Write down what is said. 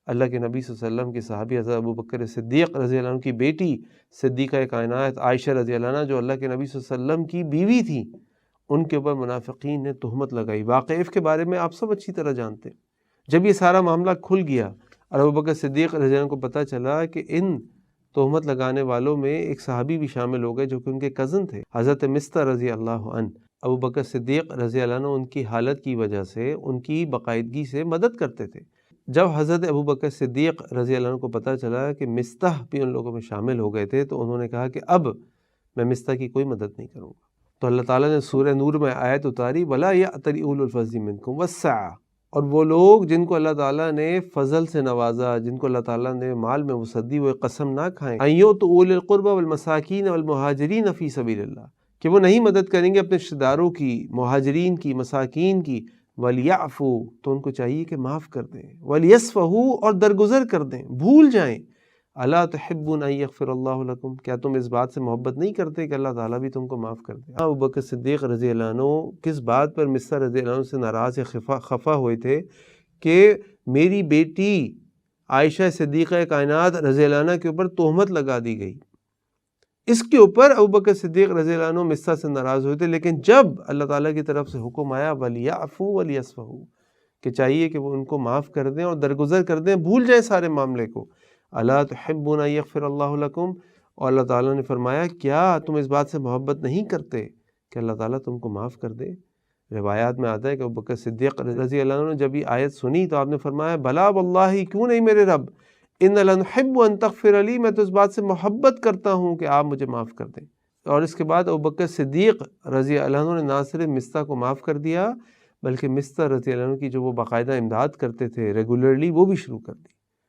اللہ کے نبی صلی اللہ علیہ وسلم کے صحابی حضرت ابو بکر صدیق رضی اللہ عنہ کی بیٹی صدیقہ کائنات عائشہ رضی اللہ عنہ جو اللہ کے نبی صلی اللہ علیہ وسلم کی بیوی تھی، ان کے اوپر منافقین نے تہمت لگائی۔ واقعہ عفق کے بارے میں آپ سب اچھی طرح جانتے ہیں۔ جب یہ سارا معاملہ کھل گیا اور ابو بکر صدیق رضی اللہ عنہ کو پتہ چلا کہ ان تہمت لگانے والوں میں ایک صحابی بھی شامل ہو گئے جو کہ ان کے کزن تھے، حضرت مستح رضی اللہ عنہ۔ ابو بکر صدیق رضی اللہ عنہ ان کی حالت کی وجہ سے، ان کی باقاعدگی سے مدد کرتے تھے۔ جب حضرت ابو بکر صدیق رضی اللہ عنہ کو پتہ چلا کہ مستح بھی ان لوگوں میں شامل ہو گئے تھے تو انہوں نے کہا کہ اب میں مستح کی کوئی مدد نہیں کروں گا۔ تو اللہ تعالیٰ نے سورہ نور میں آیت اتاری وَلَا يَأْتَلِ أُولُو الْفَضْلِ مِنكُمْ وَالسَّعَةِ، اور وہ لوگ جن کو اللہ تعالیٰ نے فضل سے نوازا، جن کو اللہ تعالیٰ نے مال میں وسعت دی، وہ قسم نہ کھائیں أَن يُؤْتُوا أُولِي الْقُرْبَى وَالْمَسَاكِينَ وَالْمُهَاجِرِينَ فِي سَبِيلِ اللَّهِ، کہ وہ نہیں مدد کریں گے اپنے رشتہ داروں کی، مہاجرین کی، مساکین کی۔ وَلْيَعْفُوا، تو ان کو چاہیے کہ معاف کر دیں، وَلْيَصْفَحُوا، اور درگزر کر دیں، بھول جائیں۔ أَلَا تُحِبُّونَ أَن يَغْفِرَ اللَّهُ لَكُمْ، کیا تم اس بات سے محبت نہیں کرتے کہ اللہ تعالیٰ بھی تم کو معاف کر دے؟ ابو بکر صدیق رضی اللہ عنہ کس بات پر مستح رضی اللہ عنہ سے ناراض یا خفا ہوئے تھے کہ میری بیٹی عائشہ صدیقہ کائنات رضی اللہ عنہ کے اوپر تہمت لگا دی گئی۔ اس کے اوپر ابو بکر صدیق رضی اللہ عنہ مستح سے ناراض ہوئے تھے، لیکن جب اللہ تعالیٰ کی طرف سے حکم آیا وَلْيَعْفُوا وَلْيَصْفَحُوا، کہ چاہیے کہ وہ ان کو معاف کر دیں اور درگزر کر دیں، بھول جائیں سارے معاملے کو۔ أَلَا تُحِبُّونَ أَن يَغْفِرَ اللَّهُ لَكُمْ، اور اللہ تعالیٰ نے فرمایا کیا تم اس بات سے محبت نہیں کرتے کہ اللہ تعالیٰ تم کو معاف کر دے؟ روایات میں آتا ہے کہ ابو بکر صدیق رضی اللہ عنہ نے جب یہ آیت سنی تو آپ نے فرمایا بلا واللہ، کیوں نہیں میرے رب، إِنَّ لَنُحِبُّ أَن تَغْفِرَ لِي، میں تو اس بات سے محبت کرتا ہوں کہ آپ مجھے معاف کر دیں۔ اور اس کے بعد ابو بکر صدیق رضی اللہ عنہ نے نہ صرف مستح کو معاف کر دیا بلکہ مستح رضی اللہ عنہ کی جو وہ باقاعدہ امداد کرتے تھے ریگولرلی، وہ بھی شروع کر دی۔